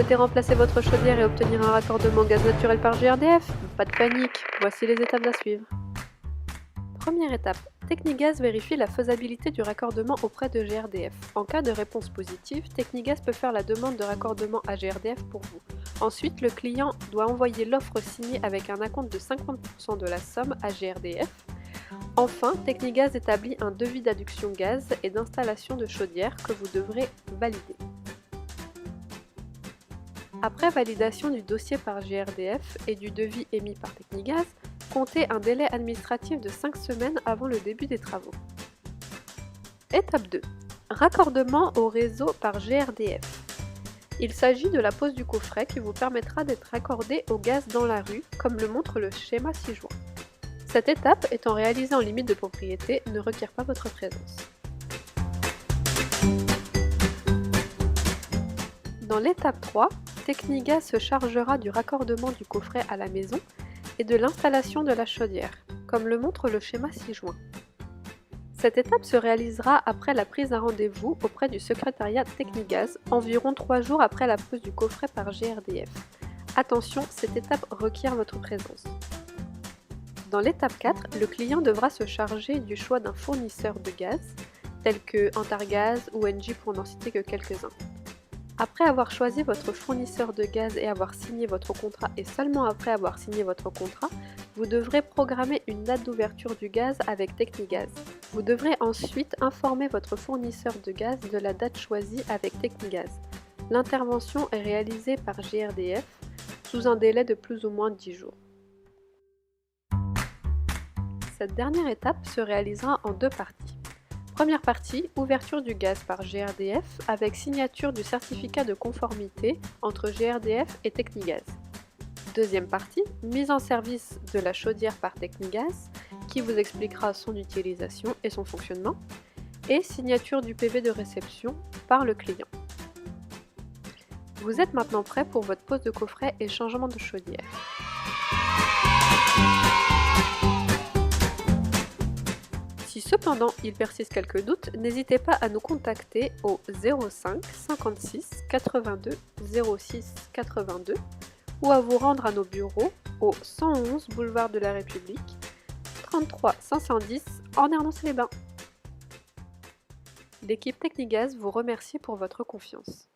souhaitez remplacer votre chaudière et obtenir un raccordement gaz naturel par GRDF? Pas de panique, voici les étapes à suivre. Première étape, Technigaz vérifie la faisabilité du raccordement auprès de GRDF. En cas de réponse positive, Technigaz peut faire la demande de raccordement à GRDF pour vous. Ensuite, le client doit envoyer l'offre signée avec un acompte de 50% de la somme à GRDF. Enfin, Technigaz établit un devis d'adduction gaz et d'installation de chaudière que vous devrez valider. Après validation du dossier par GRDF et du devis émis par Technigaz, comptez un délai administratif de 5 semaines avant le début des travaux. Étape 2. Raccordement au réseau par GRDF. Il s'agit de la pose du coffret qui vous permettra d'être raccordé au gaz dans la rue, comme le montre le schéma ci-joint. Cette étape, étant réalisée en limite de propriété, ne requiert pas votre présence. Dans l'étape 3, Technigaz se chargera du raccordement du coffret à la maison et de l'installation de la chaudière, comme le montre le schéma ci-joint. Cette étape se réalisera après la prise d'un rendez-vous auprès du secrétariat Technigaz, environ 3 jours après la pose du coffret par GRDF. Attention, cette étape requiert votre présence. Dans l'étape 4, le client devra se charger du choix d'un fournisseur de gaz, tel que Antargaz ou Engie pour n'en citer que quelques-uns. Après avoir choisi votre fournisseur de gaz et avoir signé votre contrat, et seulement après avoir signé votre contrat, vous devrez programmer une date d'ouverture du gaz avec Technigaz. Vous devrez ensuite informer votre fournisseur de gaz de la date choisie avec Technigaz. L'intervention est réalisée par GRDF sous un délai de plus ou moins 10 jours. Cette dernière étape se réalisera en 2 parties. Première partie, ouverture du gaz par GRDF avec signature du certificat de conformité entre GRDF et Technigaz. Deuxième partie, mise en service de la chaudière par Technigaz qui vous expliquera son utilisation et son fonctionnement, et signature du PV de réception par le client. Vous êtes maintenant prêt pour votre pose de coffret et changement de chaudière. Si cependant il persiste quelques doutes, n'hésitez pas à nous contacter au 05 56 82 06 82 ou à vous rendre à nos bureaux au 111 boulevard de la République, 33 510 en Ernans-les-Bains. L'équipe Technigaz vous remercie pour votre confiance.